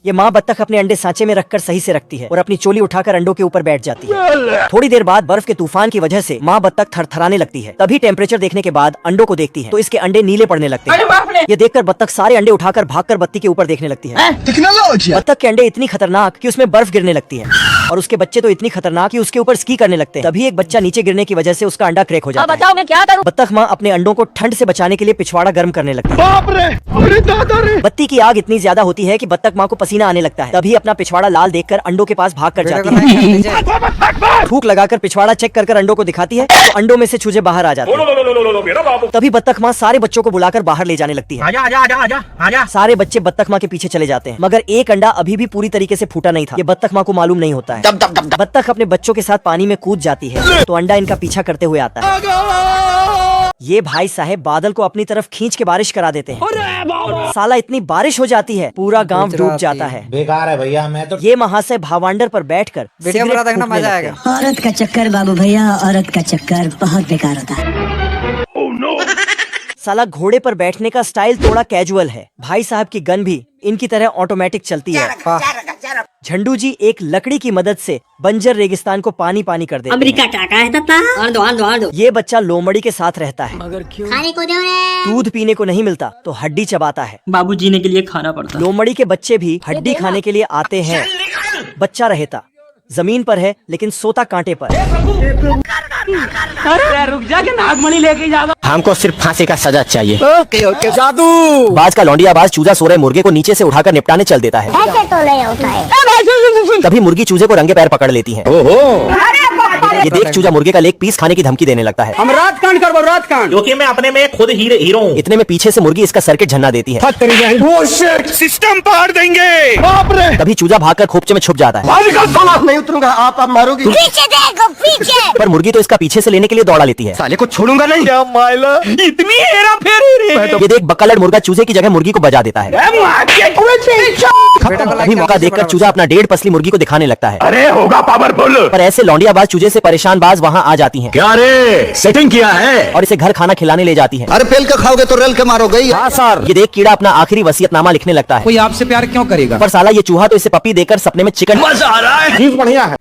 ये माँ बत्तख अपने अंडे सांचे में रखकर सही से रखती है और अपनी चोली उठाकर अंडों के ऊपर बैठ जाती है। थोड़ी देर बाद बर्फ के तूफान की वजह से माँ बत्तख थरथराने लगती है। तभी टेम्परेचर देखने के बाद अंडों को देखती है तो इसके अंडे नीले पड़ने लगते हैं। ये देखकर बत्तख सारे अंडे उठाकर भागकर बत्ती के ऊपर देखने लगती है। बत्तख के अंडे इतनी खतरनाक कि उसमें बर्फ गिरने लगती है और उसके बच्चे तो इतनी खतरनाक कि उसके ऊपर स्की करने लगते हैं। तभी एक बच्चा नीचे गिरने की वजह से उसका अंडा क्रैक हो जाता है। बताओ मैं क्या करूं? बत्तख माँ अपने अंडों को ठंड से बचाने के लिए पिछवाड़ा गर्म करने लगती है। बाप रे! अरे दादा रे! बत्ती की आग इतनी ज्यादा होती है कि बत्तख माँ को पसीना आने लगता है। तभी अपना पिछवाड़ा लाल देखकर अंडों के पास भाग कर जाती है। थूक लगाकर पिछवाड़ा चेक कर अंडों को दिखाती है तो अंडों में से चूजे बाहर आ जाते हैं। तभी बत्तख माँ सारे बच्चों को बुलाकर बाहर ले जाने लगती है। आजा, आजा, आजा, आजा, आजा। सारे बच्चे बत्तख माँ के पीछे चले जाते हैं मगर एक अंडा अभी भी पूरी तरीके से फूटा नहीं था। ये बत्तख माँ को मालूम नहीं होता है। बत्तख अपने बच्चों के साथ पानी में कूद जाती है तो अंडा इनका पीछा करते हुए आता है। ये भाई साहब बादल को अपनी तरफ खींच के बारिश करा देते हैं। साला इतनी बारिश हो जाती है पूरा गांव डूब जाता है। बेकार है भैया, मैं तो ये महाशय भावांडर पर बैठकर वीडियो पूरा देखना मजा आएगा। औरत का चक्कर बाबू भैया, औरत का चक्कर बहुत बेकार होता है। साला घोड़े पर बैठने का स्टाइल थोड़ा कैजुअल है। भाई साहब की गन भी इनकी तरह ऑटोमेटिक चलती है। झंडू जी एक लकड़ी की मदद से बंजर रेगिस्तान को पानी पानी कर देते अमेरिका टाका है तता। ये बच्चा लोमड़ी के साथ रहता है मगर क्यों? खाने को दो रे। दूध पीने को नहीं मिलता तो हड्डी चबाता है। बाबू जीने के लिए खाना पड़ता। लोमड़ी के बच्चे भी हड्डी खाने के लिए आते हैं। बच्चा रहता जमीन पर है लेकिन सोता कांटे पर। अरे रुक जा के नागमणि लेके जाओ। हमको सिर्फ फांसी का सजा चाहिए। ओके ओके जादू। बाज का लौंडिया बाज चूजा सो रहे मुर्गे को नीचे से उठाकर निपटाने चल देता है। ऐसे तो नहीं होता है। तभी मुर्गी चूजे को रंगे पैर पकड़ लेती है। ये देख चूजा मुर्गे का लेग पीस खाने की धमकी देने लगता है। हम रात कांड करबो रात कांड। क्योंकि मैं अपने में खुद हीरो हूँ। इतने में पीछे से मुर्गी इसका सर्किट झन्ना देती है। सिस्टम पार देंगे। बाप रे! तभी चूजा भागकर खोपचे में छुप जाता है। नहीं उतरूंगा, आप मारोगी। पीछे देखो पीछे। पर मुर्गी तो इसका पीछे से लेने के लिए दौड़ा लेती है। साले को छोड़ूंगा नहीं। क्या माइला इतनी हेरा फेरी रे। ये देख बक्कालड़ मुर्गा चूजे की जगह मुर्गी को बजा देता है। तभी मौका देखकर चूजा अपना 1.5 पसली मुर्गी को दिखाने लगता है। अरे होगा पावरफुल। पर ऐसे लौंडिया बाज चूजे से परेशान बाज वहाँ आ जाती हैं। क्या रे सेटिंग किया है? और इसे घर खाना खिलाने ले जाती है। अरे पेल के खाओगे तो रेल के मारोगे। हाँ सर। ये देख कीड़ा अपना आखिरी वसीयतनामा लिखने लगता है। कोई आपसे प्यार क्यों करेगा? पर साला ये चूहा तो इसे पपी देकर सपने में चिकन। मजा आ रहा है। चीज बढ़िया है।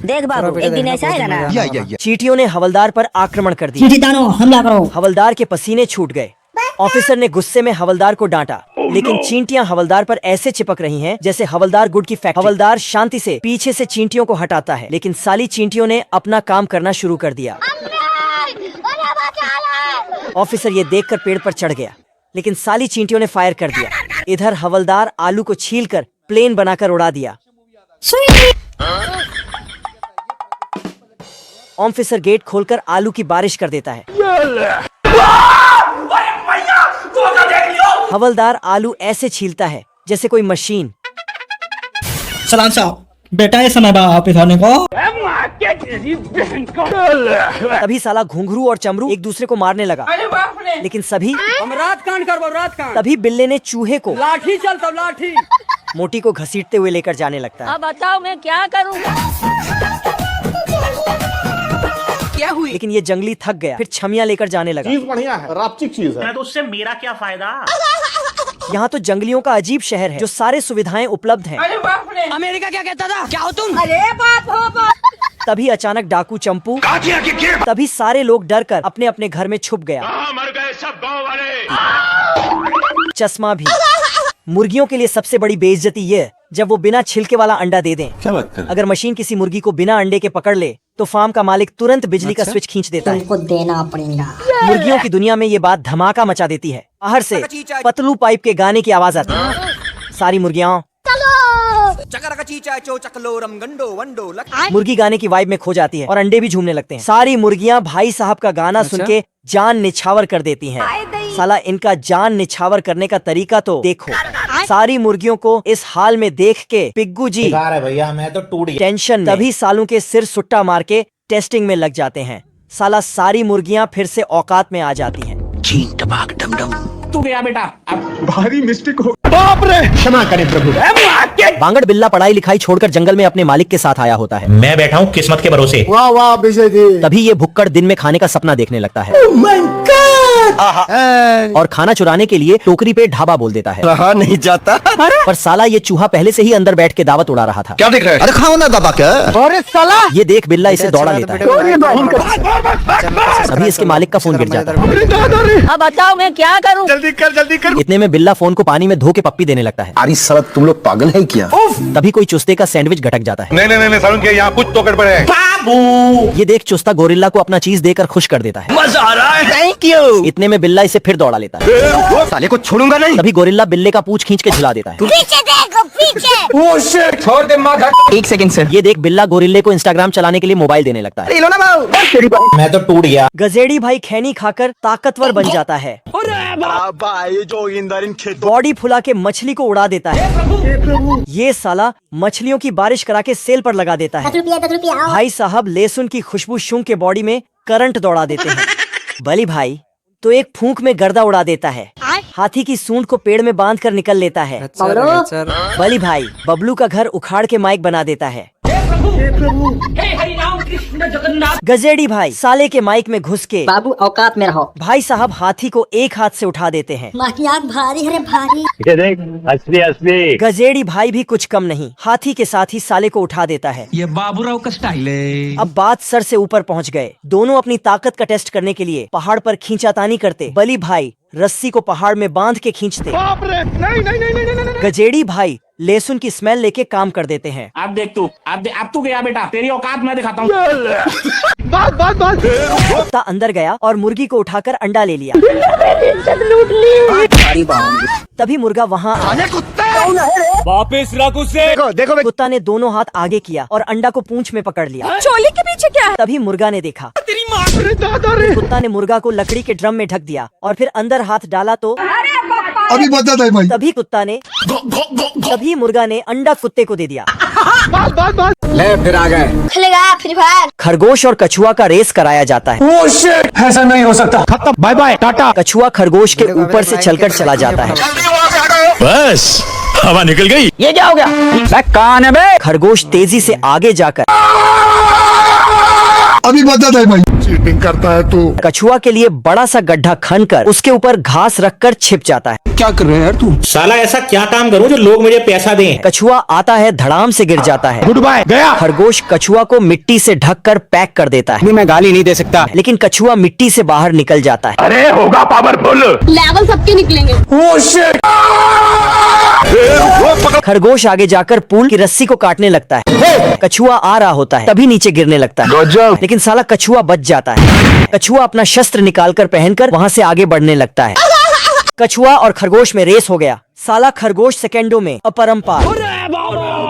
देख बाबू एक दिन ऐसा आएगा ना। चींटियों ने हवलदार पर आक्रमण कर दिया। चींटी हमला करो। हवलदार के पसीने छूट गए। ऑफिसर ने गुस्से में हवलदार को डांटा लेकिन चींटियां हवलदार पर ऐसे चिपक रही हैं जैसे हवलदार गुड की फैक्ट्री। हवलदार शांति से पीछे से चींटियों को हटाता है लेकिन साली चींटियों ने अपना काम करना शुरू कर दिया। ऑफिसर ये देखकर पेड़ पर चढ़ गया लेकिन साली चींटियों ने फायर कर दिया। इधर हवलदार आलू को छीलकर प्लेन बनाकर उड़ा दिया। ऑफिसर गेट खोलकर आलू की बारिश कर देता है। हवलदार आलू ऐसे छीलता है जैसे कोई मशीन। सलाम साहब, बेटा ये समय वापस आने को। तभी साला घुंघरू और चमरू एक दूसरे को मारने लगा लेकिन सभी हम रात कांड करबो रात कांड। तभी बिल्ले ने चूहे को लाठी चलता लाठी। मोटी को घसीटते हुए लेकर जाने लगता है। अब बताओ मैं क्या करूँ? क्या हुई? लेकिन ये जंगली थक गया फिर छमिया लेकर जाने लगा। चीज बढ़िया है, रापचिक चीज है। तो उससे मेरा क्या फायदा? यहाँ तो जंगलियों का अजीब शहर है जो सारे सुविधाएं उपलब्ध हैं। अरे बाप रे! अमेरिका क्या कहता था? क्या हो तुम? अरे बाप हो बाप। तभी अचानक डाकू चंपू तभी सारे लोग डर कर अपने अपने घर में छुप गया। मर गए सब गांव वाले। चश्मा भी। मुर्गियों के लिए सबसे बड़ी बेइज्जती ये जब वो बिना छिलके वाला अंडा दे दें। क्या बात कर? अगर मशीन किसी मुर्गी को बिना अंडे के पकड़ ले तो फार्म का मालिक तुरंत बिजली का स्विच खींच देता है। तुमको देना पड़ेगा। मुर्गियों की दुनिया में ये बात धमाका मचा देती है। बाहर से पतलू पाइप के गाने की आवाज आती है। सारी मुर्गियां मुर्गी गाने की वाइब में खो जाती है और अंडे भी झूमने लगते हैं। सारी मुर्गियां भाई साहब का गाना सुन के जान निछावर कर देती हैं। साला इनका जान निछावर करने का तरीका तो देखो। सारी मुर्गियों को इस हाल में देख के पिग्गू जी बेकार है भैया, मैं तो टूट गया टेंशन में तभी सालों के सिर सुट्टा मार के टेस्टिंग में लग जाते हैं। साला सारी मुर्गियां फिर से औकात में आ जाती हैं। तू गया बेटा, भारी मिस्टेक हो। बाप रे! क्षमा करें प्रभु। बांगड़ बिल्ला पढ़ाई लिखाई छोड़कर जंगल में अपने मालिक के साथ आया होता है। मैं बैठा हूँ किस्मत के भरोसे। वाह वाह विजय जी। तभी ये भुक्कड़ दिन में खाने का सपना देखने लगता है। और खाना चुराने के लिए टोकरी पे ढाबा बोल देता है। रहा नहीं जाता। पर साला ये चूहा पहले से ही अंदर बैठ के दावत उड़ा रहा था। क्या देख रहे हैं? अरे खाओ ना दबा के। ये देख बिल्ला इसे दौड़ा लेता है। अभी इसके मालिक का फोन गिर जाता है। अब बताओ मैं क्या करूं? जल्दी कर। इतने में बिल्ला फोन को पानी में धो के पप्पी देने लगता है। अरे साला तुम लोग पागल है क्या? तभी कोई चुस्ते का सैंडविच गटक जाता है। नहीं सारुण के यहाँ कुछ तो गड़बड़ है। ये देख चुस्ता गोरिल्ला को अपना चीज देकर खुश कर देता है। मजा आ रहा है। Thank you. इतने में बिल्ला इसे फिर दौड़ा लेता है। साले को छोड़ूंगा नहीं। तभी गोरिल्ला बिल्ले का पूंछ खींच के झुला देता है। पीछे देखो पीछे। ओह शिट, छोड़ दे माँ। एक सेकंड सर। ये देख बिल्ला गोरिल्ले को इंस्टाग्राम चलाने के लिए मोबाइल देने लगता है। लो ना भाऊ। मैं तो टूट गया। गजेड़ी भाई खैनी खाकर ताकतवर बन जाता है। बॉडी फुला के मछली को उड़ा देता है। ये साला मछलियों की बारिश करा के सेल पर लगा देता है। 10 रुपया भाई साहब लहसुन की खुशबू सूंघ के बॉडी में करंट दौड़ा देते हैं। बली भाई तो एक फूंक में गर्दा उड़ा देता है। हाथी की सूंड को पेड़ में बांध कर निकल लेता है। बली भाई बबलू का घर उखाड़ के माइक बना देता है। गजेड़ी भाई साले के माइक में घुस के बाबू औकात में रहो। भाई साहब हाथी को एक हाथ से उठा देते हैं। माँ की आँख भारी है रे भारी। असली। गजेड़ी भाई भी कुछ कम नहीं, हाथी के साथ ही साले को उठा देता है। ये बाबूराव का स्टाइल है। अब बात सर से ऊपर पहुंच गए। दोनों अपनी ताकत का टेस्ट करने के लिए पहाड़ पर खींचातानी करते। बली भाई रस्सी को पहाड़ में बांध के खींचते। गजेड़ी भाई लहसुन की स्मेल लेके काम कर देते हैं। अब देख तू, अब तू गया बेटा, तेरी औकात मैं दिखाता हूँ। कुत्ता अंदर गया और मुर्गी को उठाकर अंडा ले लिया। तभी मुर्गा वहाँ वापिस रख उसे। देखो कुत्ता ने दोनों हाथ आगे किया और अंडा को पूंछ में पकड़ लिया। चोली के पीछे क्या है? तभी मुर्गा ने देखा। तेरी माँ रे दादा रे। कुत्ता ने मुर्गा को लकड़ी के ड्रम में ढक दिया और फिर अंदर हाथ डाला तो अभी बता दे भाई। तभी मुर्गा ने अंडा कुत्ते को दे दिया। ले फिर आ गए। खुलेगा फ्री फायर। खरगोश और कछुआ का रेस कराया जाता है। ओह शिट, ऐसा नहीं हो सकता। खत्म, बाय बाय, टाटा। कछुआ खरगोश के ऊपर से चलकर चला जाता है। बस हवा निकल गई। ये क्या हो गया? कान है बे। खरगोश तेजी से आगे जाकर अभी बता दे भाई। चीटिंग करता है तू। कछुआ के लिए बड़ा सा गड्ढा खनकर उसके ऊपर घास रखकर छिप जाता है। क्या कर रहे हैं यार तू? साला ऐसा क्या काम करूँ जो लोग मुझे पैसा दें? कछुआ आता है, धड़ाम से गिर जाता है। गुड बाय, गया। खरगोश कछुआ को मिट्टी से ढककर पैक कर देता है। मैं गाली नहीं दे सकता। लेकिन कछुआ मिट्टी से बाहर निकल जाता है। अरे होगा पावरफुल। लेवल सबके निकलेंगे। Oh shit. खरगोश आगे जाकर पूल की रस्सी को काटने लगता है। कछुआ आ रहा होता है, तभी नीचे गिरने लगता है। लेकिन साला कछुआ बच जाता है। कछुआ अपना शस्त्र निकालकर पहनकर वहाँ से आगे बढ़ने लगता है। कछुआ और खरगोश में रेस हो गया। साला खरगोश सेकंडों में अपरंपार।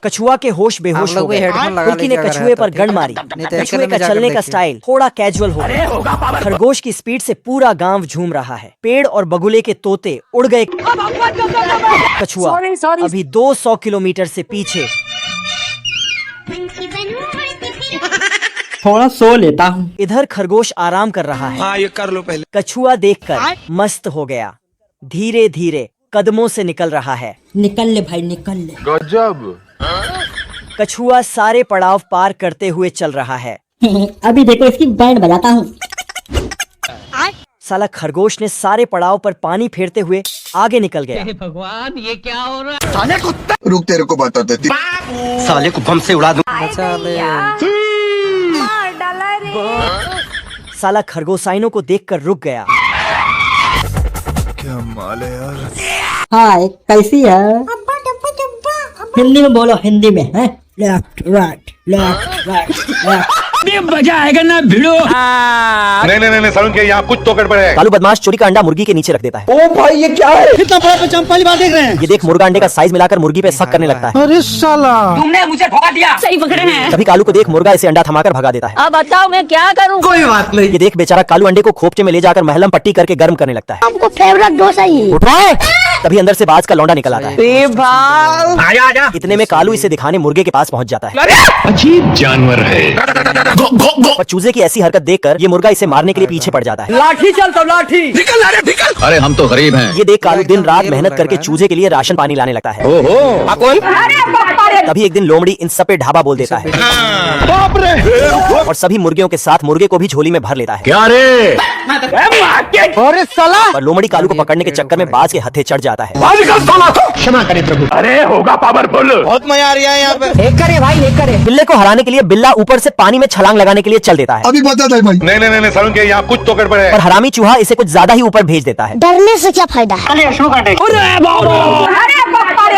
कछुआ के होश बेहोश हो गए। कुर्की ने कछुए पर गन मारी। कछुए का चलने का स्टाइल थोड़ा कैजुअल हो गया। खरगोश की स्पीड से पूरा गांव झूम रहा है। पेड़ और बगुले के तोते उड़ गए। कछुआ अभी 200 किलोमीटर से पीछे। थोड़ा सो लेता हूँ। इधर खरगोश आराम कर रहा है। हाँ ये कर लो पहले। कछुआ देखकर मस्त हो गया। धीरे धीरे कदमों से निकल रहा है। निकल ले भाई निकल ले। गजब। कछुआ सारे पड़ाव पार करते हुए चल रहा है। अभी देखो इसकी बैंड बजाता हूँ। साला खरगोश ने सारे पड़ाव पर पानी फेरते हुए आगे निकल गया। रुक तेरे को बताते थे। साले को बम से उड़ा दूं। साला खरगोशाइनों को देखकर रुक गया। क्या माल है यार। हाय कैसी है? हिंदी में बोलो, हिंदी में है। Left right left right left. मजा आएगा ना भिड़ो। नहीं सारुण के यहाँ कुछ तो गड़बड़ है। कालू बदमाश चोरी का अंडा मुर्गी के नीचे रख देता है। ओ भाई ये क्या है? कितना बड़ा पहचान पहली बार देख रहे हैं। ये देख मुर्गा अंडे का साइज मिलाकर मुर्गी पे शक करने लगता है। अरे साला। तुमने मुझे धोखा दिया। सही पकड़े हैं। तभी कालू को देख मुर्गा इसे अंडा थमाकर भगा देता है। अब बताओ मैं क्या करूँ? कोई बात नहीं। ये देख बेचारा कालू अंडे को खोपचे में ले जाकर महलम पट्टी करके गर्म करने लगता है। आपको फेवरेट डोसा ही। उठ रहा है। तभी अंदर से बाज का लौंडा निकल आता है। आजा आजा। इतने में कालू इसे दिखाने मुर्गे के पास पहुंच जाता है। अजीब जानवर है। पर चूजे की ऐसी हरकत देखकर ये मुर्गा इसे मारने के लिए पीछे पड़ जाता है। लाठी चल तो लाठी। निकल अरे निकल। अरे हम तो गरीब हैं। ये देख कालू दिन रात मेहनत करके चूजे के लिए राशन पानी लाने लगता है। कौन? तभी एक दिन लोमड़ी इन सब पे ढाबा बोल देता है और सभी मुर्गियों के साथ मुर्गे को भी झोली में भर लेता है। क्या रे? पर लोमड़ी कालू को पकड़ने के चक्कर में बाज के हथे चढ़ जाता है। क्षमा करे प्रभु। अरे होगा पावरफुल। बहुत मजा आ रहा है यहाँ पे। एक करे भाई, एक करे। बिल्ले को हराने के लिए बिल्ला ऊपर से पानी में छलांग लगाने के लिए चल देता है अभी बता दे भाई। नहीं सारुण के यहाँ कुछ तो गड़बड़ है। और हरामी चूहा इसे कुछ ज्यादा ही ऊपर भेज देता है डरने से क्या फायदा है?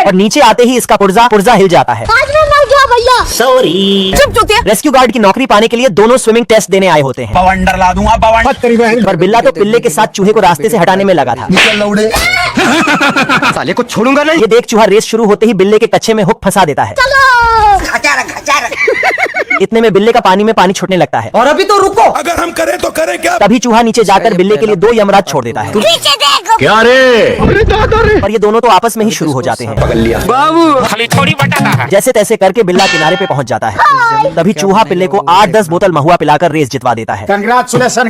और नीचे आते ही इसका पुर्जा हिल जाता है। आज मैं मर गया भैया। सॉरी। चुप चुतिया। रेस्क्यू गार्ड की नौकरी पाने के लिए दोनों स्विमिंग टेस्ट देने आए होते हैं। बवंडर ला दूंगा बवंडर। पर बिल्ला तो पिल्ले के साथ चूहे को रास्ते से हटाने में लगा था। निकल लौड़े। साले को छोड़ूंगा नहीं। ये देख चूहा रेस शुरू होते ही बिल्ले के कच्चे में हुक फंसा देता है। इतने में बिल्ले का पानी में पानी छूटने लगता है। और अभी तो रुको। अगर हम करें तो करें क्या? तभी चूहा नीचे जाकर बिल्ले के लिए 2 यमराज छोड़ देता है। नीचे देखो। क्या रे? पर ये दोनों तो आपस में ही शुरू हो जाते हैं। बाबू खाली थोड़ी बताता है। जैसे तैसे करके बिल्ला किनारे पे पहुंच जाता है। तभी चूहा पिल्ले को 8-10 बोतल महुआ पिलाकर रेस जितवा देता है। कंग्रेचुलेशन।